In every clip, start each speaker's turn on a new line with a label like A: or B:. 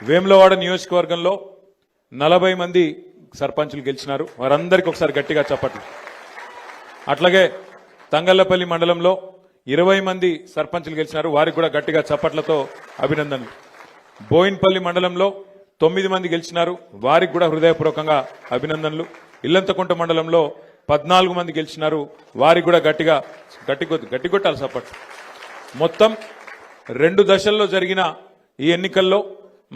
A: వేములవాడ నియోజకవర్గంలో 40 మంది సర్పంచులు గెలిచినారు. వారందరికీ ఒకసారి గట్టిగా చప్పట్లు. అట్లాగే తంగళ్లపల్లి మండలంలో 20 మంది సర్పంచులు గెలిచినారు. వారికి కూడా గట్టిగా చప్పట్లతో అభినందనలు. బోయిన్పల్లి మండలంలో 9 మంది గెలిచినారు. వారికి కూడా హృదయపూర్వకంగా అభినందనలు. ఇల్లంతకుంట మండలంలో 14 మంది గెలిచినారు. వారికి కూడా గట్టిగొట్టాలి చప్పట్లు. మొత్తం 2 దశల్లో జరిగిన ఈ ఎన్నికల్లో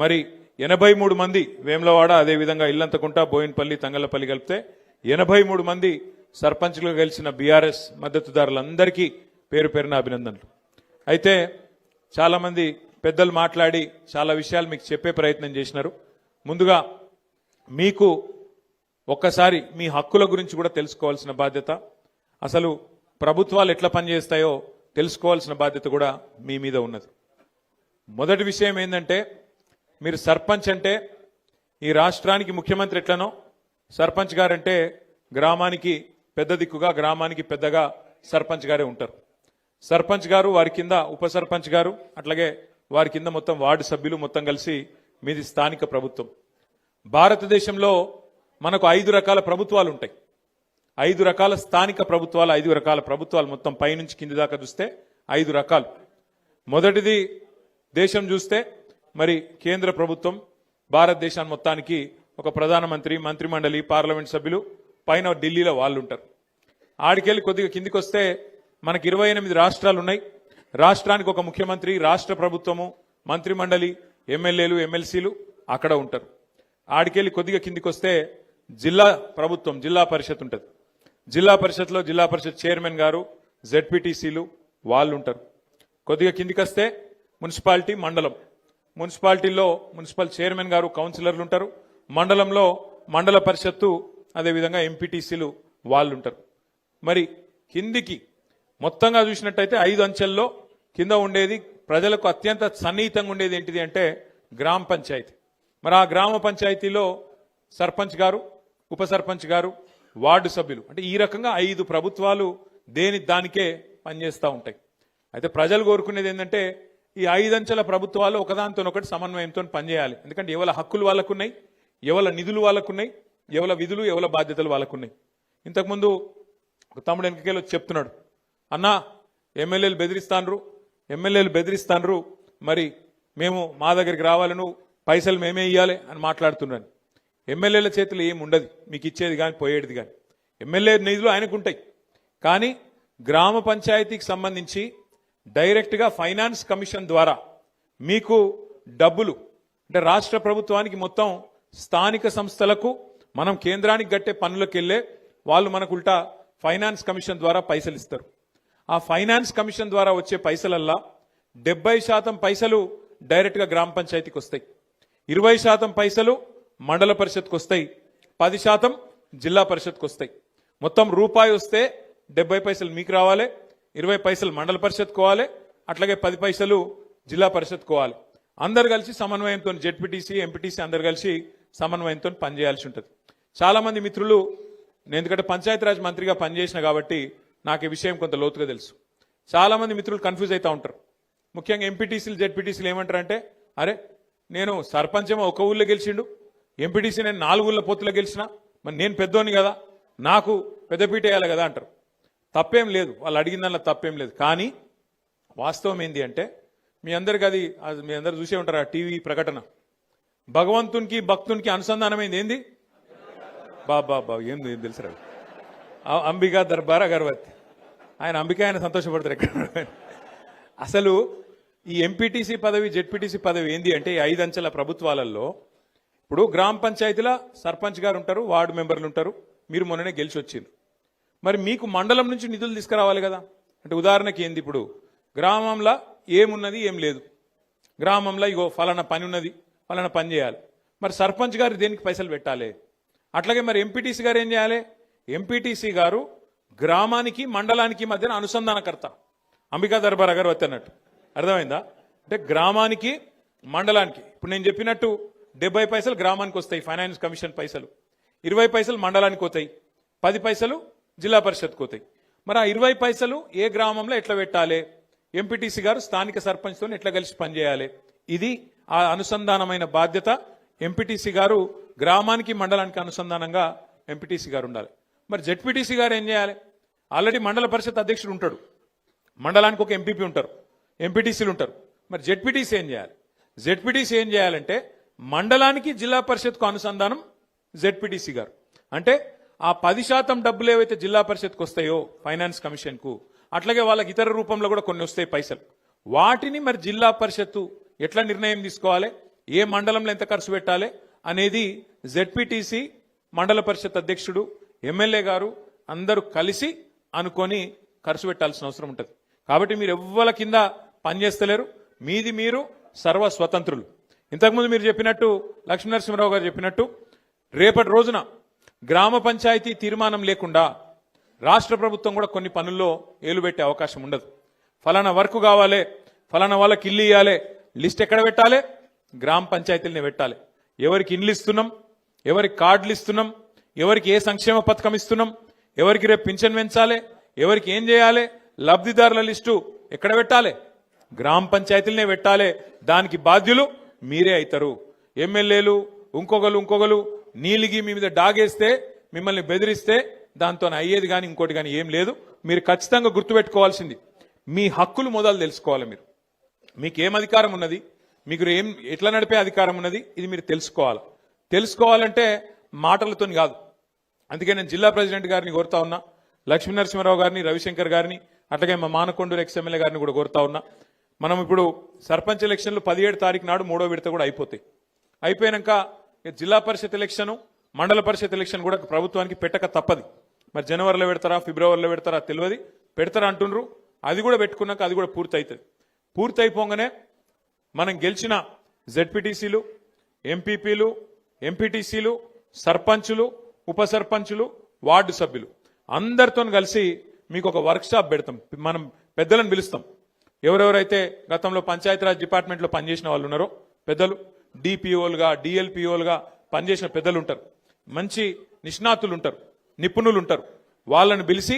A: మరి 83 మంది వేములవాడ, అదేవిధంగా ఇల్లంతకుంట, బోయిన్పల్లి, తంగళ్లపల్లి కలిపితే 83 మంది సర్పంచ్లుగా గెలిచిన బీఆర్ఎస్ మద్దతుదారులందరికీ పేరు పేరున అభినందనలు. అయితే చాలా మంది పెద్దలు మాట్లాడి చాలా విషయాలు మీకు చెప్పే ప్రయత్నం చేసినారు. ముందుగా మీకు ఒక్కసారి మీ హక్కుల గురించి కూడా తెలుసుకోవాల్సిన బాధ్యత, అసలు ప్రభుత్వాలు ఎట్లా పనిచేస్తాయో తెలుసుకోవాల్సిన బాధ్యత కూడా మీ మీద ఉన్నది. మొదటి విషయం ఏంటంటే, మీరు సర్పంచ్ అంటే ఈ రాష్ట్రానికి ముఖ్యమంత్రి ఎట్లనో సర్పంచ్ గారంటే గ్రామానికి పెద్ద దిక్కుగా, గ్రామానికి పెద్దగా సర్పంచ్ గారే ఉంటారు. సర్పంచ్ గారు, వారి కింద ఉప సర్పంచ్ గారు, అట్లాగే వారి కింద మొత్తం వార్డు సభ్యులు మొత్తం కలిసి మీది స్థానిక ప్రభుత్వం. భారతదేశంలో మనకు 5 రకాల ప్రభుత్వాలు ఉంటాయి. 5 రకాల స్థానిక ప్రభుత్వాలు, 5 రకాల ప్రభుత్వాలు మొత్తం పైనుంచి కింది దాకా చూస్తే 5 రకాలు. మొదటిది దేశం చూస్తే మరి కేంద్ర ప్రభుత్వం, భారతదేశాన్ని మొత్తానికి ఒక ప్రధానమంత్రి, మంత్రిమండలి, పార్లమెంట్ సభ్యులు, పైన ఢిల్లీలో వాళ్ళు ఉంటారు. ఆడికెళ్ళి కొద్దిగా కిందికి వస్తే మనకి 28 రాష్ట్రాలు ఉన్నాయి. రాష్ట్రానికి ఒక ముఖ్యమంత్రి, రాష్ట్ర ప్రభుత్వము, మంత్రిమండలి, ఎమ్మెల్యేలు, ఎమ్మెల్సీలు అక్కడ ఉంటారు. ఆడికెళ్ళి కొద్దిగా కిందికి వస్తే జిల్లా ప్రభుత్వం, జిల్లా పరిషత్ ఉంటుంది. జిల్లా పరిషత్లో జిల్లా పరిషత్ చైర్మన్ గారు, జెడ్పీటీసీలు వాళ్ళు ఉంటారు. కొద్దిగా కిందికి వస్తే మున్సిపాలిటీ, మండలం. మున్సిపాలిటీలో మున్సిపల్ చైర్మన్ గారు, కౌన్సిలర్లు ఉంటారు. మండలంలో మండల పరిషత్తు, అదేవిధంగా ఎంపీటీసీలు వాళ్ళు ఉంటారు. మరి కిందికి మొత్తంగా చూసినట్టయితే 5 అంచెల్లో కింద ఉండేది, ప్రజలకు అత్యంత సన్నిహితంగా ఉండేది ఏంటిది అంటే గ్రామ పంచాయతీ. మరి ఆ గ్రామ పంచాయతీలో సర్పంచ్ గారు, ఉప సర్పంచ్ గారు, వార్డు సభ్యులు, అంటే ఈ రకంగా 5 ప్రభుత్వాలు దానికే పనిచేస్తూ ఉంటాయి. అయితే ప్రజలు కోరుకునేది ఏంటంటే ఈ 5 అంచెల ప్రభుత్వాలు ఒకదానితో ఒకటి సమన్వయంతో పనిచేయాలి. ఎందుకంటే ఎవరి హక్కులు వాళ్ళకున్నాయి, ఎవరి నిధులు వాళ్ళకున్నాయి, ఎవరి విధులు, ఎవరి బాధ్యతలు వాళ్ళకున్నాయి. ఇంతకుముందు ఒక తమ్ముడు వెనకకెళ్ళి వచ్చి చెప్తున్నాడు, అన్నా ఎమ్మెల్యేలు బెదిరిస్తాన్రు, మరి మేము మా దగ్గరికి రావాలను, పైసలు మేమే ఇవ్వాలి అని మాట్లాడుతున్నాను. ఎమ్మెల్యేల చేతులు ఏమి ఉండదు, మీకు ఇచ్చేది కానీ పోయేది కానీ. ఎమ్మెల్యే నిధులు ఆయనకుంటాయి. కానీ గ్రామ పంచాయతీకి సంబంధించి డైరెక్ట్గా ఫైనాన్స్ కమిషన్ ద్వారా మీకు డబ్బులు, అంటే రాష్ట్ర ప్రభుత్వానికి మొత్తం స్థానిక సంస్థలకు మనం కేంద్రానికి కట్టే పనులకు వెళ్ళే వాళ్ళు మనకు ఉల్టా ఫైనాన్స్ కమిషన్ ద్వారా పైసలు ఇస్తారు. ఆ ఫైనాన్స్ కమిషన్ ద్వారా వచ్చే పైసలల్లా 70% పైసలు డైరెక్ట్గా గ్రామ పంచాయతీకి వస్తాయి, 20% పైసలు మండల పరిషత్కి వస్తాయి, 10% జిల్లా పరిషత్కి వస్తాయి. మొత్తం రూపాయి వస్తే 70 పైసలు మీకు రావాలి, 20 పైసలు మండల పరిషత్ కోవాలి, అట్లాగే 10 పైసలు జిల్లా పరిషత్ కోవాలి. అందరు కలిసి సమన్వయంతో, జెడ్పీటీసీ, ఎంపీటీసీ అందరు కలిసి సమన్వయంతో పనిచేయాల్సి ఉంటుంది. చాలా మంది మిత్రులు, నేను ఎందుకంటే పంచాయతీరాజ్ మంత్రిగా పనిచేసిన కాబట్టి నాకు ఈ విషయం కొంత లోతుగా తెలుసు. చాలా మంది మిత్రులు కన్ఫ్యూజ్ అవుతూ ఉంటారు. ముఖ్యంగా ఎంపీటీసీలు, జెడ్పీటీసీలు ఏమంటారంటే, అరే నేను సర్పంచ్ ఏమో ఒక ఊళ్ళో గెలిచిండు, ఎంపీటీసీ నేను 4 ఊళ్ళ పొత్తులో గెలిచిన, మరి నేను పెద్దోని కదా, నాకు పెద్దపీట వేయాలి కదా అంటారు. తప్పేం లేదు, వాళ్ళు అడిగిన దానిలో తప్పేం లేదు. కానీ వాస్తవం ఏంటి అంటే, మీ అందరు చూసే ఉంటారు ఆ టీవీ ప్రకటన, భగవంతునికి భక్తునికి అనుసంధానమైంది ఏంది, బాబా ఏంది తెలుసురా, అంబికా దర్బార్ అగర్వత్. ఆయన అంబిక, ఆయన సంతోషపడతారు ఎక్కడ. అసలు ఈ ఎంపీటీసీ పదవి, జెడ్పీటీసీ పదవి ఏంది అంటే, ఈ 5 అంచెల ప్రభుత్వాలలో ఇప్పుడు గ్రామ పంచాయతీల సర్పంచ్ గారు ఉంటారు, వార్డు మెంబర్లు ఉంటారు. మీరు మొన్ననే గెలిచి వచ్చిండ్రు. మరి మీకు మండలం నుంచి నిధులు తీసుకురావాలి కదా. అంటే ఉదాహరణకి ఏంది, ఇప్పుడు గ్రామంలో ఏమున్నది, ఏం లేదు, గ్రామంలో ఇగో ఫలానా పని ఉన్నది, ఫలానా పని చేయాలి. మరి సర్పంచ్ గారు దేనికి పైసలు పెట్టాలి. అట్లాగే మరి ఎంపీటీసీ గారు ఏం చేయాలి, ఎంపీటీసీ గారు గ్రామానికి మండలానికి మధ్యన అనుసంధానకర్త, అంబికా దర్బార్ అగర్వత్ అన్నట్టు. అర్థమైందా? అంటే గ్రామానికి మండలానికి, ఇప్పుడు నేను చెప్పినట్టు 70 పైసలు గ్రామానికి వస్తాయి ఫైనాన్స్ కమిషన్ పైసలు, 20 పైసలు మండలానికి పోతాయి, 10 పైసలు జిల్లా పరిషత్కి పోతాయి. మరి ఆ 20 పైసలు ఏ గ్రామంలో ఎట్లా పెట్టాలి, ఎంపీటీసీ గారు స్థానిక సర్పంచ్తో ఎట్లా కలిసి పనిచేయాలి, ఇది ఆ అనుసంధానమైన బాధ్యత ఎంపీటీసీ గారు గ్రామానికి మండలానికి అనుసంధానంగా ఎంపీటీసీ గారు ఉండాలి. మరి జెడ్పీటీసీ గారు ఏం చేయాలి? ఆల్రెడీ మండల పరిషత్ అధ్యక్షుడు ఉంటాడు, మండలానికి ఒక ఎంపీపీ ఉంటారు, ఎంపీటీసీలు ఉంటారు. మరి జెడ్పీటీసీ ఏం చేయాలి? జెడ్పీటీసీ ఏం చేయాలంటే మండలానికి జిల్లా పరిషత్కు అనుసంధానం జెడ్పీటీసీ గారు. అంటే ఆ 10% డబ్బులు ఏవైతే జిల్లా పరిషత్కు వస్తాయో ఫైనాన్స్ కమిషన్కు, అట్లాగే వాళ్ళకి ఇతర రూపంలో కూడా కొన్ని వస్తాయి పైసలు, వాటిని మరి జిల్లా పరిషత్తు ఎట్లా నిర్ణయం తీసుకోవాలి, ఏ మండలంలో ఎంత ఖర్చు పెట్టాలి అనేది జెడ్పీటీసీ, మండల పరిషత్ అధ్యక్షుడు, ఎమ్మెల్యే గారు అందరూ కలిసి అనుకొని ఖర్చు పెట్టాల్సిన అవసరం ఉంటుంది. కాబట్టి మీరు ఎవ్వల కింద పనిచేస్తలేరు, మీది మీరు సర్వ స్వతంత్రులు. ఇంతకుముందు మీరు చెప్పినట్టు, లక్ష్మీనరసింహరావు గారు చెప్పినట్టు, రేపటి రోజున గ్రామ పంచాయతీ తీర్మానం లేకుండా రాష్ట్ర ప్రభుత్వం కూడా కొన్ని పనుల్లో ఏలు పెట్టే అవకాశం ఉండదు. ఫలానా వర్క్ కావాలి, ఫలానా వాళ్ళకి ఇల్లు ఇవ్వాలి, లిస్ట్ ఎక్కడ పెట్టాలి? గ్రామ పంచాయతీలనే పెట్టాలి. ఎవరికి ఇండ్లు ఇస్తున్నాం, ఎవరికి కార్డులు ఇస్తున్నాం, ఎవరికి ఏ సంక్షేమ పథకం ఇస్తున్నాం, ఎవరికి రేపు పింఛన్ పెంచాలి, ఎవరికి ఏం చేయాలి, లబ్ధిదారుల లిస్టు ఎక్కడ పెట్టాలి? గ్రామ పంచాయతీలనే పెట్టాలి. దానికి బాధ్యులు మీరే అవుతారు. ఎమ్మెల్యేలు ఇంకొకరు నీలిగి మీ మీద డాగేస్తే, మిమ్మల్ని బెదిరిస్తే దాంతో అయ్యేది కానీ ఇంకోటి కానీ ఏం లేదు. మీరు ఖచ్చితంగా గుర్తుపెట్టుకోవాల్సింది, మీ హక్కులు మొదలు తెలుసుకోవాలి. మీకు ఏం అధికారం ఉన్నది, మీకు ఎట్లా నడిపే అధికారం ఉన్నది, ఇది మీరు తెలుసుకోవాలి. తెలుసుకోవాలంటే మాటలతో కాదు. అందుకే నేను జిల్లా ప్రెసిడెంట్ గారిని కోరుతా ఉన్నా, లక్ష్మీనరసింహరావు గారిని, రవిశంకర్ గారిని, అట్లాగే మా మానకొండూరు ఎక్స్ఎమ్మెల్యే గారిని కూడా కోరుతా ఉన్నా. మనం ఇప్పుడు సర్పంచ్ ఎలక్షన్లు 17 తారీఖు నాడు 3వ విడత కూడా అయిపోతాయి. అయిపోయాక జిల్లా పరిషత్ ఎలక్షన్, మండల పరిషత్ ఎలక్షన్ కూడా ప్రభుత్వానికి పెట్టక తప్పది. మరి జనవరిలో పెడతారా, ఫిబ్రవరిలో పెడతారా తెలియదు, పెడతారా అంటుండ్రు. అది కూడా పెట్టుకున్నాక అది కూడా పూర్తవుతుంది. పూర్తయిపోగానే మనం గెలిచిన జెడ్పీటీసీలు, ఎంపీపీలు, ఎంపీటీసీలు, సర్పంచులు, ఉప సర్పంచులు, వార్డు సభ్యులు అందరితో కలిసి మీకు ఒక వర్క్షాప్ పెడతాం. మనం పెద్దలను పిలుస్తాం. ఎవరెవరైతే గతంలో పంచాయతీరాజ్ డిపార్ట్మెంట్లో పనిచేసిన వాళ్ళు ఉన్నారో పెద్దలు, డిపిఓలుగా, డిఎల్పిఓలుగా పనిచేసిన పెద్దలు ఉంటారు, మంచి నిష్ణాతులు ఉంటారు, నిపుణులు ఉంటారు. వాళ్ళని పిలిచి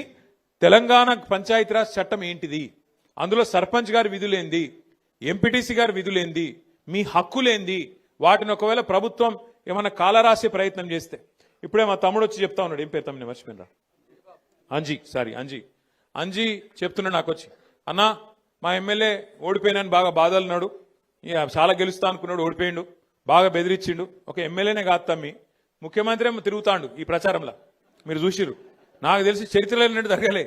A: తెలంగాణ పంచాయతీరాజ్ చట్టం ఏంటిది, అందులో సర్పంచ్ గారి విధులేంది, ఎంపీటీసీ గారి విధులేంది, మీ హక్కులేంది, వాటిని ఒకవేళ ప్రభుత్వం ఏమైనా కాలరాసే ప్రయత్నం చేస్తే, ఇప్పుడే మా తమ్ముడు వచ్చి చెప్తా ఉన్నాడు, ఏం పేరు తమ్ముడు మర్చిపోయినరా, అంజీ చెప్తున్నాడు నాకు వచ్చి, అన్నా మా ఎమ్మెల్యే ఓడిపోయినాను బాగా బాధలున్నాడు, చాలా గెలుస్తా అనుకున్నాడు, ఓడిపోయిండు, బాగా బెదిరించిండు. ఒక ఎమ్మెల్యేనే కాదు తమ్మి, ముఖ్యమంత్రి ఏమో తిరుగుతాండు ఈ ప్రచారంలో, మీరు చూసిరు. నాకు తెలిసి చరిత్రలో జరగలే.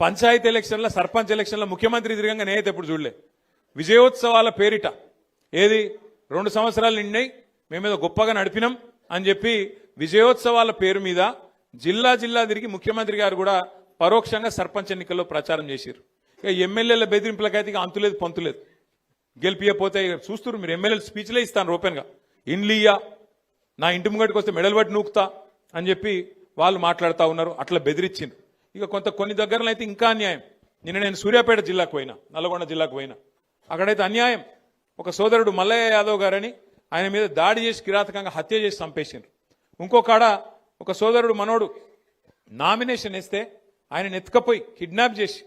A: పంచాయతీ ఎలక్షన్ల, సర్పంచ్ ఎలక్షన్ల ముఖ్యమంత్రి తిరగంగా నేనైతే ఎప్పుడు చూడలే. విజయోత్సవాల పేరిట ఏది 2 సంవత్సరాలు నిండాయి, మేమేదో గొప్పగా నడిపినాం అని చెప్పి విజయోత్సవాల పేరు మీద జిల్లా తిరిగి ముఖ్యమంత్రి గారు కూడా పరోక్షంగా సర్పంచ్ ఎన్నికల్లో ప్రచారం చేశారు. ఇక ఎమ్మెల్యేల బెదిరింపులకైతే ఇక అంతులేదు పొంతులేదు. గెలిపియపోతే చూస్తున్నారు మీరు, ఎమ్మెల్యేలు స్పీచ్లే ఇస్తాను ఓపెన్గా, ఇండ్లియా నా ఇంటి ముంగటికి వస్తే మెడల్ పట్టి నూకుతా అని చెప్పి వాళ్ళు మాట్లాడుతూ ఉన్నారు. అట్లా బెదిరించింది. ఇక కొన్ని దగ్గరలో అయితే ఇంకా అన్యాయం. నిన్న నేను సూర్యాపేట జిల్లాకు పోయినా, నల్గొండ జిల్లాకు పోయినా, అక్కడైతే అన్యాయం. ఒక సోదరుడు మల్లయ్య యాదవ్ గారని ఆయన మీద దాడి చేసి కిరాతకంగా హత్య చేసి చంపేసిండ్రు. ఇంకొకాడ ఒక సోదరుడు మనోడు నామినేషన్ వేస్తే ఆయన ఎత్తుకపోయి కిడ్నాప్ చేసి,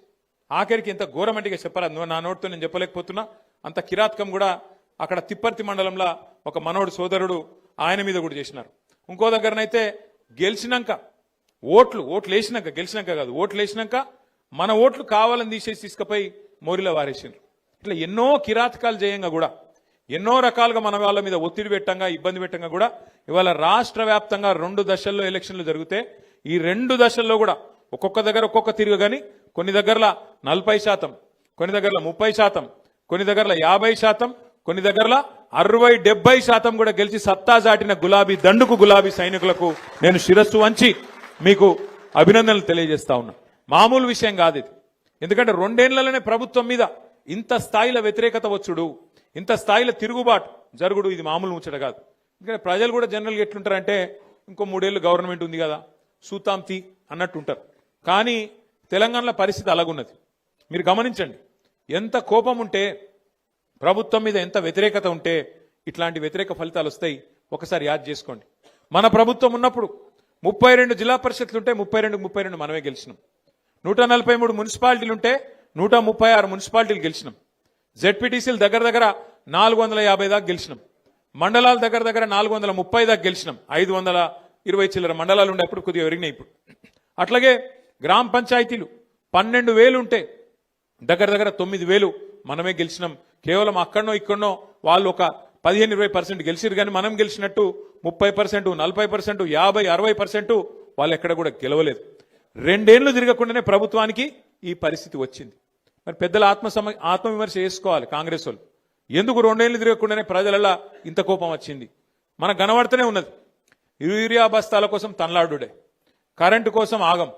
A: ఆఖరికి ఎంత ఘోరమంటిగా చెప్పరాదు, నా నోటితో నేను చెప్పలేకపోతున్నా, అంత కిరాతకం కూడా అక్కడ తిప్పర్తి మండలంలో ఒక మనోడు సోదరుడు ఆయన మీద కూడా చేసినారు. ఇంకో దగ్గరనైతే గెలిచినాక ఓట్లు వేసినాక, గెలిచినాక కాదు, ఓట్లు వేసినాక మన ఓట్లు కావాలని తీసేసి తీసుకుపోయి మోరిలో వారేసిండ్రు. ఇట్లా ఎన్నో కిరాతకాలు చేయంగా కూడా, ఎన్నో రకాలుగా మన వాళ్ళ మీద ఒత్తిడి పెట్టంగా, ఇబ్బంది పెట్టంగా కూడా ఇవాళ రాష్ట్ర వ్యాప్తంగా 2 దశల్లో ఎలక్షన్లు జరిగితే, ఈ 2 దశల్లో కూడా ఒక్కొక్క దగ్గర ఒక్కొక్క తిరుగు, కానీ కొన్ని దగ్గరలో 40%, కొన్ని దగ్గరలో 30%, కొన్ని దగ్గరలో 50%, కొన్ని దగ్గరలో 60-70% కూడా గెలిచి సత్తా చాటిన గులాబీ దండుకు, గులాబీ సైనికులకు నేను శిరస్సు వంచి మీకు అభినందనలు తెలియజేస్తా ఉన్నా. మామూలు విషయం కాదు ఇది. ఎందుకంటే 2 ఏళ్లలోనే ప్రభుత్వం మీద ఇంత స్థాయిలో వ్యతిరేకత వచ్చుడు, ఇంత స్థాయిలో తిరుగుబాటు జరుగుడు, ఇది మామూలు ముచ్చట కాదు. ఎందుకంటే ప్రజలు కూడా జనరల్గా ఎట్లుంటారంటే, ఇంకో 3 ఏళ్ళు గవర్నమెంట్ ఉంది కదా సూతాంతి అన్నట్టు ఉంటారు. కానీ తెలంగాణలో పరిస్థితి అలాగున్నది. మీరు గమనించండి, ఎంత కోపం ఉంటే, ప్రభుత్వం మీద ఎంత వ్యతిరేకత ఉంటే ఇట్లాంటి వ్యతిరేక ఫలితాలు వస్తాయి. ఒకసారి యాద్ చేసుకోండి. మన ప్రభుత్వం ఉన్నప్పుడు 32 జిల్లా పరిషత్లుంటే 32 మనమే గెలిచినాం. 143 మున్సిపాలిటీలుంటే 136 మున్సిపాలిటీలు గెలిచినాం. జెడ్పీటీసీలు దగ్గర దగ్గర 450 దాకా గెలిచినాం. మండలాల దగ్గర దగ్గర 430 దాకా గెలిచినాం. 520 చిల్లర మండలాలు ఉండే అప్పుడు కొద్దిగా పెరిగినాయి ఇప్పుడు. అట్లాగే గ్రామ పంచాయతీలు 12,000 ఉంటే దగ్గర దగ్గర 9,000 మనమే గెలిచినాం. కేవలం అక్కడనో ఇక్కడనో వాళ్ళు ఒక 15-20% గెలిచిరు, కానీ మనం గెలిచినట్టు 30%, 40%, 50-60% వాళ్ళు ఎక్కడ కూడా గెలవలేదు. 2 ఏళ్లు తిరగకుండానే ప్రభుత్వానికి ఈ పరిస్థితి వచ్చింది. మరి పెద్దల ఆత్మవిమర్శ చేసుకోవాలి కాంగ్రెస్ వాళ్ళు. ఎందుకు 2 ఏళ్లు తిరగకుండానే ప్రజలలా ఇంత కోపం వచ్చింది? మనకు కనబడుతూనే ఉన్నది. యూరియా బస్తాల కోసం తనలాడుడే, కరెంటు కోసం ఆగం,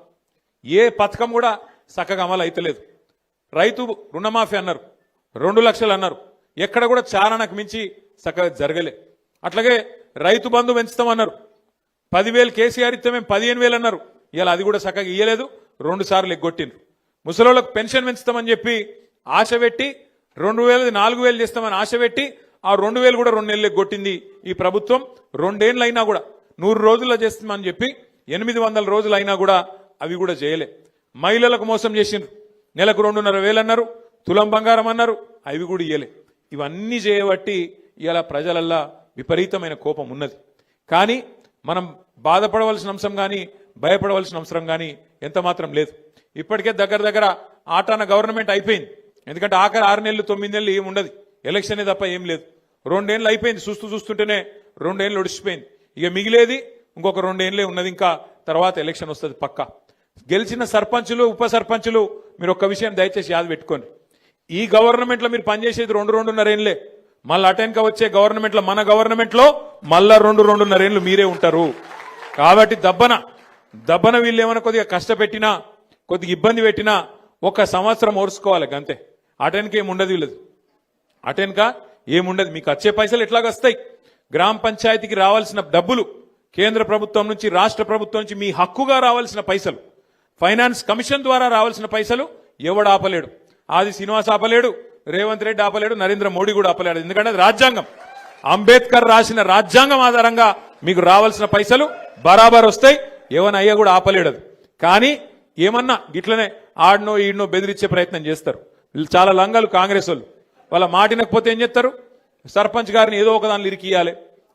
A: ఏ పథకం కూడా చక్కగా అమలు అయితలేదు. రైతు రుణమాఫీ అన్నారు, 2 లక్షలు అన్నారు, ఎక్కడ కూడా చారణకు మించి చక్కగా జరగలే. అట్లాగే రైతు బంధు పెంచుతామన్నారు, 10,000 కేసీఆర్ ఇస్తే మేము 15,000 అన్నారు, ఇలా అది కూడా చక్కగా ఇయ్యలేదు, 2 సార్లు ఎగ్గొట్టిండ్రు. ముసలోళ్ళకు పెన్షన్ పెంచుతామని చెప్పి ఆశ పెట్టి 2,000 4,000 చేస్తామని ఆశ పెట్టి ఆ 2,000 కూడా 2 నెలలు ఎగ్గొట్టింది ఈ ప్రభుత్వం. 2 ఏళ్ళు అయినా కూడా 100 రోజుల్లో చేస్తామని చెప్పి 800 రోజులు అయినా కూడా అవి కూడా చేయలే. మహిళలకు మోసం చేసిండ్రు, నెలకు 2,500 అన్నారు, తులం బంగారం అన్నారు, అవి కూడా ఇయ్యలే. ఇవన్నీ చేయబట్టి ఇలా ప్రజలల్లా విపరీతమైన కోపం ఉన్నది. కానీ మనం బాధపడవలసిన అంశం కానీ భయపడవలసిన అవసరం కానీ ఎంత మాత్రం లేదు. ఇప్పటికే దగ్గర దగ్గర ఆటాన గవర్నమెంట్ అయిపోయింది. ఎందుకంటే ఆఖరి 6 నెలలు 9 నెలలు ఏమి ఉండదు, ఎలక్షనే తప్ప ఏం లేదు. 2 ఏళ్ళు అయిపోయింది, చూస్తుంటేనే 2 ఏళ్ళు ఒడిచిపోయింది. ఇక మిగిలేది ఇంకొక 2 ఏళ్ళే ఉన్నది, ఇంకా తర్వాత ఎలక్షన్ వస్తుంది పక్కా. గెలిచిన సర్పంచులు ఉప సర్పంచులు మీరు ఒక్క విషయం దయచేసి యాద పెట్టుకోండి. ఈ గవర్నమెంట్లో మీరు పనిచేసేది 2-2.5 ఏళ్ళే. మళ్ళీ అటెన్క వచ్చే గవర్నమెంట్లో మన గవర్నమెంట్లో మళ్ళా 2-2.5 ఏళ్ళు మీరే ఉంటారు. కాబట్టి దబ్బన వీళ్ళు ఏమైనా కొద్దిగా కష్టపెట్టినా కొద్దిగా ఇబ్బంది పెట్టినా 1 సంవత్సరం ఓర్చుకోవాలి అంతే. అటెన్క ఏముండదు, వీళ్ళది అటెన్క ఏముండదు. మీకు వచ్చే పైసలు ఎట్లాగ వస్తాయి? గ్రామ పంచాయతీకి రావాల్సిన డబ్బులు కేంద్ర ప్రభుత్వం నుంచి రాష్ట్ర ప్రభుత్వం నుంచి మీ హక్కుగా రావాల్సిన పైసలు, ఫైనాన్స్ కమిషన్ ద్వారా రావాల్సిన పైసలు ఎవడు ఆపలేడు. ఆది శ్రీనివాస్ ఆపలేడు, రేవంత్ రెడ్డి ఆపలేడు, నరేంద్ర మోడీ కూడా ఆపలేడు. ఎందుకంటే అది రాజ్యాంగం, అంబేద్కర్ రాసిన రాజ్యాంగం ఆధారంగా మీకు రావాల్సిన పైసలు బరాబర్ వస్తాయి. ఏమన్నా అయ్యా కూడా ఆపలేడు అది. కానీ ఏమన్నా గిట్లనే ఆడనో ఈడనో బెదిరించే ప్రయత్నం చేస్తారు. వీళ్ళు చాలా లంగాలు కాంగ్రెస్ వాళ్ళు. వాళ్ళ మాటినకపోతే ఏం చేస్తారు? సర్పంచ్ గారిని ఏదో ఒక దానిలో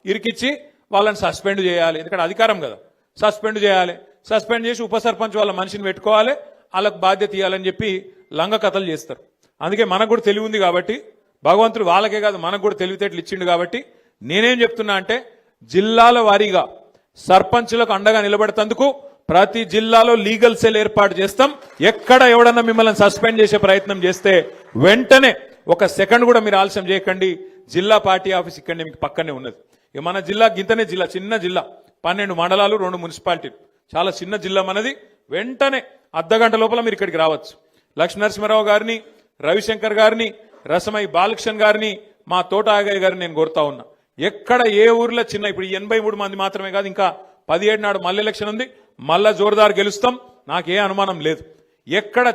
A: ఇరికిచ్చి వాళ్ళని సస్పెండ్ చేయాలి. ఎందుకంటే అధికారం కదా, సస్పెండ్ చేయాలి. సస్పెండ్ చేసి ఉప సర్పంచ్ వాళ్ళ మనిషిని పెట్టుకోవాలి, వాళ్ళకు బాధ్యత ఇవ్వాలని చెప్పి లంగ కథలు చేస్తారు. అందుకే మనకు కూడా తెలివి ఉంది కాబట్టి, భగవంతుడు వాళ్ళకే కాదు మనకు కూడా తెలివితేటలు ఇచ్చిండు కాబట్టి నేనేం చెప్తున్నా అంటే, జిల్లాల వారీగా సర్పంచులకు అండగా నిలబడతందుకు ప్రతి జిల్లాలో లీగల్ సెల్ ఏర్పాటు చేస్తాం. ఎక్కడ ఎవడన్నా మిమ్మల్ని సస్పెండ్ చేసే ప్రయత్నం చేస్తే వెంటనే 1 సెకండ్ కూడా మీరు ఆలస్యం చేయకండి. జిల్లా పార్టీ ఆఫీస్ ఇక్కడనే మీకు పక్కనే ఉన్నది. ఇక మన జిల్లా గింతనే జిల్లా, చిన్న జిల్లా, 12 మండలాలు, 2 మున్సిపాలిటీలు, చాలా చిన్న జిల్లా మనది. వెంటనే అర్ధగంట లోపల మీరు ఇక్కడికి రావచ్చు. లక్ష్మీనరసింహారావు గారిని, రవిశంకర్ గారిని, రసమై బాలకృష్ణ గారిని, మా తోట ఆగయ్య గారిని నేను కోరుతా ఉన్నా. ఎక్కడ ఏ ఊర్లో చిన్న, ఇప్పుడు 83 మంది మాత్రమే కాదు, ఇంకా 17 నాడు మళ్ళీ ఎలక్షన్ ఉంది, మళ్ళా జోరుదారు గెలుస్తాం, నాకే అనుమానం లేదు. ఎక్కడ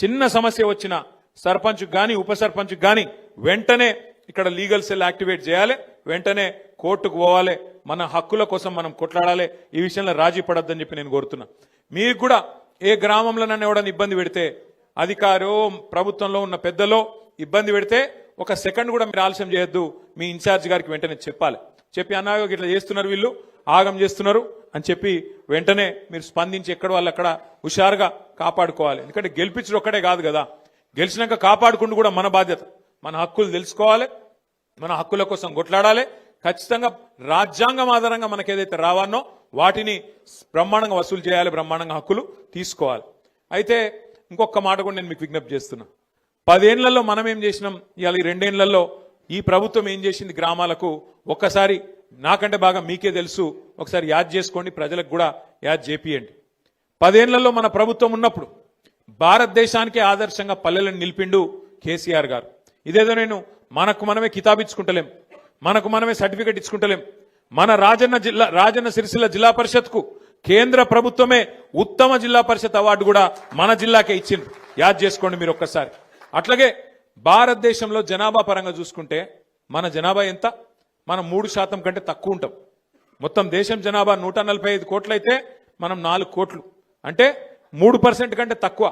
A: చిన్న సమస్య వచ్చినా సర్పంచ్ గాని ఉప సర్పంచ్ గాని వెంటనే ఇక్కడ లీగల్ సెల్ యాక్టివేట్ చేయాలి, వెంటనే కోర్టుకు పోవాలి, మన హక్కుల కోసం మనం కొట్లాడాలి. ఈ విషయంలో రాజీ పడొద్దని చెప్పి నేను కోరుతున్నా. మీకు కూడా ఏ గ్రామంలో నన్ను ఎవడన్నా ఇబ్బంది పెడితే, అధికారో ప్రభుత్వంలో ఉన్న పెద్దలో ఇబ్బంది పెడితే 1 సెకండ్ కూడా మీరు ఆలస్యం చేయొద్దు. మీ ఇన్ఛార్జ్ గారికి వెంటనే చెప్పి అన్నాగో ఇట్లా చేస్తున్నారు, వీళ్ళు ఆగం చేస్తున్నారు అని చెప్పి వెంటనే మీరు స్పందించి ఎక్కడ వాళ్ళు అక్కడ హుషారుగా కాపాడుకోవాలి. ఎందుకంటే గెలిపించడం ఒక్కడే కాదు కదా, గెలిచినాక కాపాడుకుంటూ కూడా మన బాధ్యత. మన హక్కులు తెలుసుకోవాలి, మన హక్కుల కోసం కొట్లాడాలి. ఖచ్చితంగా రాజ్యాంగం ఆధారంగా మనకు ఏదైతే రావానో వాటిని బ్రహ్మాండంగా వసూలు చేయాలి, బ్రహ్మాండంగా హక్కులు తీసుకోవాలి. అయితే ఇంకొక మాట కూడా నేను మీకు విజ్ఞప్తి చేస్తున్నా. 10 ఏళ్లలో మనం ఏం చేసినాం, ఇవాళ ఈ 2 ఏళ్లలో ఈ ప్రభుత్వం ఏం చేసింది గ్రామాలకు ఒక్కసారి నాకంటే బాగా మీకే తెలుసు. ఒకసారి యాద్ చేసుకోండి, ప్రజలకు కూడా యాద్ చేపియండి. 10 ఏళ్లలో మన ప్రభుత్వం ఉన్నప్పుడు భారతదేశానికే ఆదర్శంగా పల్లెలను నిలిపిండు కేసీఆర్ గారు. ఇదేదో నేను మనకు మనమే కితాబిచ్చుకుంటలేం, మనకు మనమే సర్టిఫికెట్ ఇచ్చుకుంటలేం. మన రాజన్న సిరిసిల్ల జిల్లా పరిషత్కు కేంద్ర ప్రభుత్వమే ఉత్తమ జిల్లా పరిషత్ అవార్డు కూడా మన జిల్లాకే ఇచ్చింది. యాద్ చేసుకోండి మీరు ఒక్కసారి. అట్లాగే భారతదేశంలో జనాభా పరంగా చూసుకుంటే మన జనాభా ఎంత? మనం 3% కంటే తక్కువ ఉంటాం. మొత్తం దేశం జనాభా 145 కోట్లయితే మనం 4 కోట్లు, అంటే 3% కంటే తక్కువ.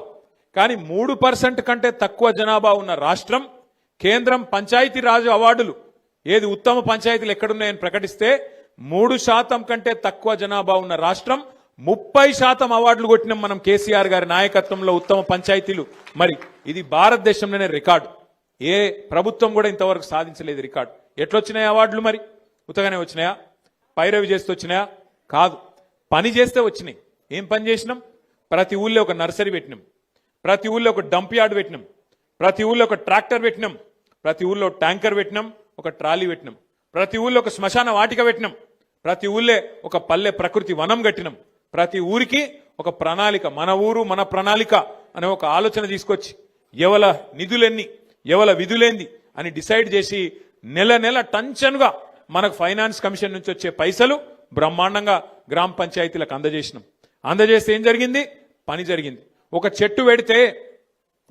A: కానీ 3% కంటే తక్కువ జనాభా ఉన్న రాష్ట్రం కేంద్రం పంచాయతీరాజ్ అవార్డులు ఏది ఉత్తమ పంచాయతీలు ఎక్కడున్నాయని ప్రకటిస్తే 3% కంటే తక్కువ జనాభా ఉన్న రాష్ట్రం 30% అవార్డులు కొట్టినాం మనం కేసీఆర్ గారి నాయకత్వంలో ఉత్తమ పంచాయతీలు. మరి ఇది భారతదేశంలోనే రికార్డు. ఏ ప్రభుత్వం కూడా ఇంతవరకు సాధించలేదు రికార్డు. ఎట్లొచ్చినాయి అవార్డులు? మరి ఉత్తగానే వచ్చినాయా? పైరవి చేస్తే వచ్చినాయా? కాదు, పని చేస్తే వచ్చినాయి. ఏం పని చేసినాం? ప్రతి ఊళ్ళో ఒక నర్సరీ పెట్టినాం, ప్రతి ఊళ్ళో ఒక డంప్ యార్డ్ పెట్టినాం, ప్రతి ఊళ్ళో ఒక ట్రాక్టర్ పెట్టినాం, ప్రతి ఊళ్ళో ట్యాంకర్ పెట్టినాం, ఒక ట్రాలీ పెట్టినాం, ప్రతి ఊళ్ళో ఒక శ్మశాన వాటిక పెట్టినాం, ప్రతి ఊళ్ళే ఒక పల్లె ప్రకృతి వనం కట్టినాం, ప్రతి ఊరికి ఒక ప్రణాళిక, మన ఊరు మన ప్రణాళిక అనే ఒక ఆలోచన తీసుకొచ్చి ఎవల నిధులెన్ని ఎవల విధులేంది అని డిసైడ్ చేసి నెల నెల టంచన్గా మనకు ఫైనాన్స్ కమిషన్ నుంచి వచ్చే పైసలు బ్రహ్మాండంగా గ్రామ పంచాయతీలకు అందజేసినాం. అందజేస్తే ఏం జరిగింది? పని జరిగింది. ఒక చెట్టు పెడితే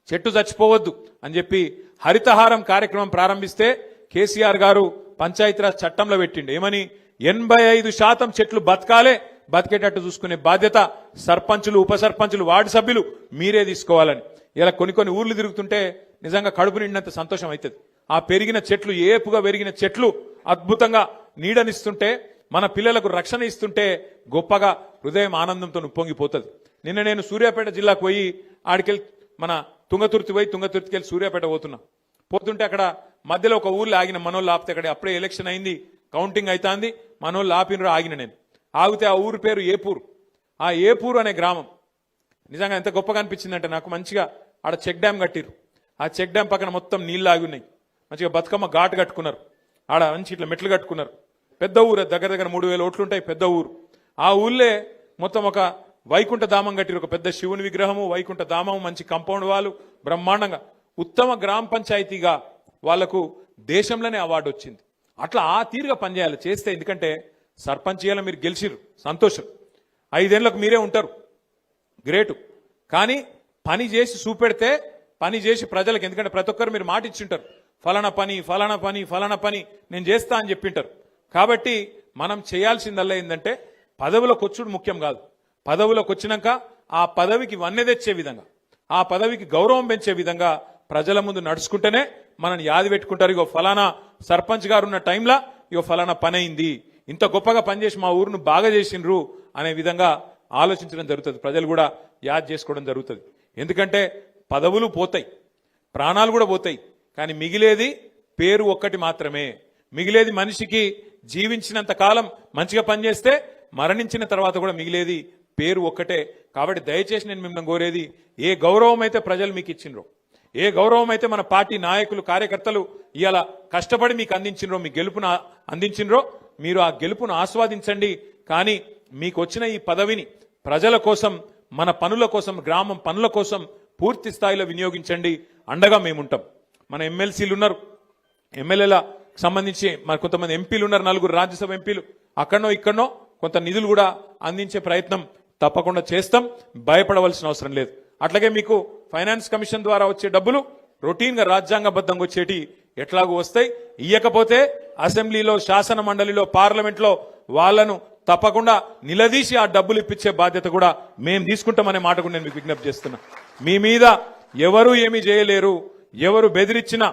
A: చెట్టు చచ్చిపోవద్దు అని చెప్పి హరితహారం కార్యక్రమం ప్రారంభిస్తే కేసీఆర్ గారు పంచాయతీరాజ్ చట్టంలో పెట్టిండు. ఏమని? 85% చెట్లు బతకాలే, బతికేటట్టు చూసుకునే బాధ్యత సర్పంచులు, ఉప సర్పంచులు, వార్డు సభ్యులు మీరే తీసుకోవాలని. ఇలా కొన్ని ఊర్లు తిరుగుతుంటే నిజంగా కడుపు నిండినంత సంతోషం అవుతుంది. ఆ పెరిగిన చెట్లు, ఏపుగా పెరిగిన చెట్లు అద్భుతంగా నీడనిస్తుంటే, మన పిల్లలకు రక్షణ ఇస్తుంటే గొప్పగా హృదయం ఆనందంతో ఉప్పొంగిపోతుంది. నిన్న నేను సూర్యాపేట జిల్లాకు పోయి ఆడికెళ్ళి మన తుంగతుర్తి పోయి తుంగతుర్తికి వెళ్ళి సూర్యాపేట పోతుంటే అక్కడ మధ్యలో ఒక ఊర్లో ఆగిన మనోళ్ళు ఆపితే, అక్కడ అప్పుడే ఎలక్షన్ అయింది, కౌంటింగ్ అవుతుంది, మనోళ్ళు ఆపినరు. ఆగిన నేను ఆగితే ఆ ఊరు పేరు ఏపూరు. ఆ ఏపూరు అనే గ్రామం నిజంగా ఎంత గొప్పగా అనిపించిందంటే నాకు, మంచిగా ఆడ చెక్ డ్యామ్ కట్టిరు. ఆ చెక్ డ్యామ్ పక్కన మొత్తం నీళ్ళు ఆగి ఉన్నాయి. మంచిగా బతుకమ్మ ఘాటు కట్టుకున్నారు, ఆడ మంచి ఇట్లా మెట్లు కట్టుకున్నారు. పెద్ద ఊరు, దగ్గర 3000 ఓట్లు ఉంటాయి, పెద్ద ఊరు. ఆ ఊళ్ళే మొత్తం ఒక వైకుంఠ ధామం కట్టిరు, ఒక పెద్ద శివుని విగ్రహము, వైకుంఠ ధామము, మంచి కాంపౌండ్ వాళ్ళు, బ్రహ్మాండంగా ఉత్తమ గ్రామ పంచాయతీగా వాళ్లకు దేశంలోనే అవార్డు వచ్చింది. అట్లా ఆ తీరుగా పనిచేయాలి చేస్తే. ఎందుకంటే సర్పంచ్ చేయాలి, మీరు గెలిచిరు, సంతోషం, 5 ఏళ్లకు మీరే ఉంటారు, గ్రేటు. కానీ పని చేసి చూపెడితే, పని చేసి ప్రజలకు, ఎందుకంటే ప్రతి ఒక్కరు మీరు మాట ఇచ్చింటారు, ఫలానా పని ఫలానా పని ఫలానా పని నేను చేస్తా అని చెప్పింటారు. కాబట్టి మనం చేయాల్సిందల్లా ఏంటంటే పదవులకు వచ్చుడు ముఖ్యం కాదు. పదవులకు వచ్చినాక ఆ పదవికి వన్నె తెచ్చే విధంగా, ఆ పదవికి గౌరవం పెంచే విధంగా ప్రజల ముందు నడుచుకుంటేనే మనని యాది పెట్టుకుంటారు. ఇగో ఫలానా సర్పంచ్ గారు ఉన్న టైంలో ఇగో ఫలానా పని అయింది, ఇంత గొప్పగా పనిచేసి మా ఊరును బాగా చేసిండ్రు అనే విధంగా ఆలోచించడం జరుగుతుంది. ప్రజలు కూడా యాద్ చేసుకోవడం జరుగుతుంది. ఎందుకంటే పదవులు పోతాయి, ప్రాణాలు కూడా పోతాయి, కానీ మిగిలేది పేరు ఒక్కటి మాత్రమే. మిగిలేది మనిషికి జీవించినంత కాలం మంచిగా పనిచేస్తే మరణించిన తర్వాత కూడా మిగిలేది పేరు ఒక్కటే. కాబట్టి దయచేసి నేను మిమ్మల్ని కోరేది, ఏ గౌరవం అయితే ప్రజలు మీకు ఇచ్చిండ్రో, ఏ గౌరవం అయితే మన పార్టీ నాయకులు కార్యకర్తలు ఇవాళ కష్టపడి మీకు అందించినరో, మీ గెలుపును అందించినరో, మీరు ఆ గెలుపును ఆస్వాదించండి. కానీ మీకు వచ్చిన ఈ పదవిని ప్రజల కోసం, మన పనుల కోసం, గ్రామం పనుల కోసం పూర్తి స్థాయిలో వినియోగించండి. అండగా మేముంటాం. మన ఎమ్మెల్సీలు ఉన్నారు, ఎమ్మెల్యేల సంబంధించి మరి కొంతమంది ఎంపీలు ఉన్నారు, 4 రాజ్యసభ ఎంపీలు, అక్కడనో ఇక్కడనో కొంత నిధులు కూడా అందించే ప్రయత్నం తప్పకుండా చేస్తాం. భయపడవలసిన అవసరం లేదు. అట్లాగే మీకు ఫైనాన్స్ కమిషన్ ద్వారా వచ్చే డబ్బులు రొటీన్ గా రాజ్యాంగబద్ధంగా వచ్చేటి ఎట్లాగూ వస్తాయి. ఇయ్యకపోతే అసెంబ్లీలో, శాసన మండలిలో, పార్లమెంట్ లో వాళ్లను తప్పకుండా నిలదీసి ఆ డబ్బులు ఇప్పించే బాధ్యత కూడా మేము తీసుకుంటామనే మాట కూడా నేను మీకు విజ్ఞప్తి చేస్తున్నా. మీ మీద ఎవరు ఏమీ చేయలేరు. ఎవరు బెదిరించినా,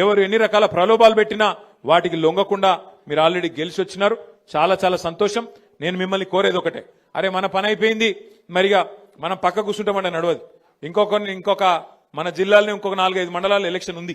A: ఎవరు ఎన్ని రకాల ప్రలోభాలు పెట్టినా వాటికి లొంగకుండా మీరు ఆల్రెడీ గెలిచి వచ్చినారు. చాలా చాలా సంతోషం. నేను మిమ్మల్ని కోరేది ఒకటే, అరే మన పని అయిపోయింది, మరిగా మనం పక్క కూర్చుంటామంటే నడవదు. ఇంకొక మన జిల్లాలోనే ఇంకొక 4-5 మండలాల్లో ఎలక్షన్ ఉంది.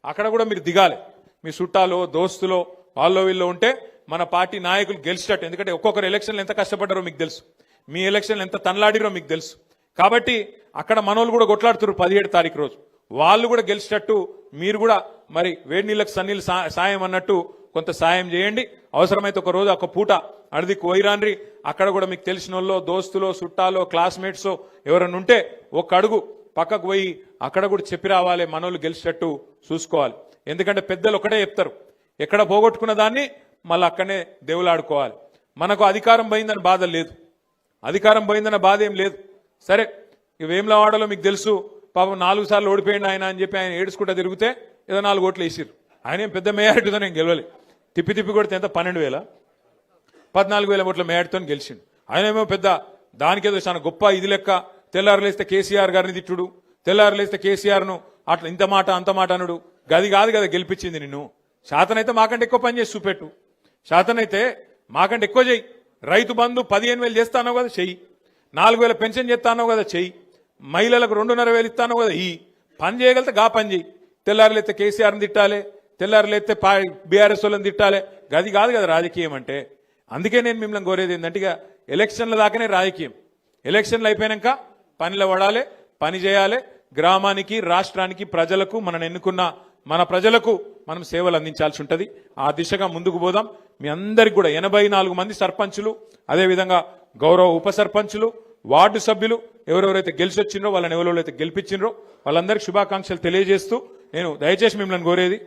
A: అక్కడ కూడా మీరు దిగాలి. మీ చుట్టాలో, దోస్తులో, వాళ్ళో వీళ్ళు ఉంటే మన పార్టీ నాయకులు గెలిచేటట్టు. ఎందుకంటే ఒక్కొక్కరు ఎలక్షన్లు ఎంత కష్టపడ్డారో మీకు తెలుసు, మీ ఎలక్షన్లు ఎంత తనలాడిరో మీకు తెలుసు. కాబట్టి అక్కడ మనోళ్ళు కూడా కొట్లాడుతున్నారు 17 తారీఖు రోజు. వాళ్ళు కూడా గెలిచేటట్టు మీరు కూడా మరి వేడి నీళ్ళకు సన్నీళ్ళు సాయం అన్నట్టు కొంత సాయం చేయండి. అవసరమైతే ఒక రోజు ఒక పూట అడిదికి పోయిరాన్రి. అక్కడ కూడా మీకు తెలిసిన వాళ్ళు, దోస్తులో, చుట్టాలో, క్లాస్మేట్స్ ఎవరైనా ఉంటే ఒక అడుగు పక్కకు పోయి అక్కడ కూడా చెప్పి రావాలి, మనోళ్ళు గెలిచేటట్టు చూసుకోవాలి. ఎందుకంటే పెద్దలు ఒకటే చెప్తారు, ఎక్కడ పోగొట్టుకున్న దాన్ని మళ్ళీ అక్కడనే దేవులాడుకోవాలి. మనకు అధికారం పోయిందని బాధ లేదు, అధికారం పోయిందన్న బాధ ఏం లేదు. సరే, వేములవాడలో మీకు తెలుసు, పాపం 4 సార్లు ఓడిపోయింది ఆయన అని చెప్పి ఆయన ఏడుచుకుంటా తిరిగితే ఏదో 4 ఓట్లు వేసిరు. ఆయన ఏం పెద్ద మేయారిటీతో నేను గెలవలే, తిప్పి కొడితే ఎంత 12,000 14,000 ఓట్ల మేయారితో గెలిచిండు. ఆయన ఏమో పెద్ద దానికేదో చాలా గొప్ప ఇది లెక్క. తెల్లారులేస్తే కేసీఆర్ గారిని తిట్టుడు, తెల్లారులేస్తే కేసీఆర్ ను అట్లా ఇంత మాట అంత మాట అనుడు, గది కాదు కదా గెలిపించింది నిన్ను. శాతనైతే మాకంటే ఎక్కువ పని చేసి చూపెట్టు, శాతనైతే మాకంటే ఎక్కువ చెయ్యి. రైతు బంధు 15,000 చేస్తానో కదా చెయ్యి, 4,000 పెన్షన్ చేస్తానో కదా చెయ్యి, మహిళలకు 2,500 ఇస్తానో కదా ఈ పని చేయగలిగితే గా పని చెయ్యి. తెల్లారులైతే కేసీఆర్ని తిట్టాలి, తెల్లారులైతే బీఆర్ఎస్ వాళ్ళని తిట్టాలి, గది కాదు కదా రాజకీయం అంటే. అందుకే నేను మిమ్మల్ని కోరేది ఏంటంటే ఇక ఎలక్షన్ల దాకానే రాజకీయం. ఎలక్షన్లు అయిపోయాక పనిలో పడాలి, పని చేయాలి, గ్రామానికి రాష్ట్రానికి ప్రజలకు మనం ఎన్నుకున్న మన ప్రజలకు మనం సేవలు అందించాల్సి ఉంటుంది. ఆ దిశగా ముందుకు పోదాం. మీ అందరికి కూడా 84 మంది సర్పంచులు, అదేవిధంగా గౌరవ ఉప సర్పంచులు, వార్డు సభ్యులు ఎవరెవరైతే గెలిచి వచ్చిండ్రో వాళ్ళని ఎవరెవరైతే గెలిపించిండ్రో వాళ్ళందరికీ శుభాకాంక్షలు తెలియజేస్తూ నేను దయచేసి మిమ్మల్ని కోరేది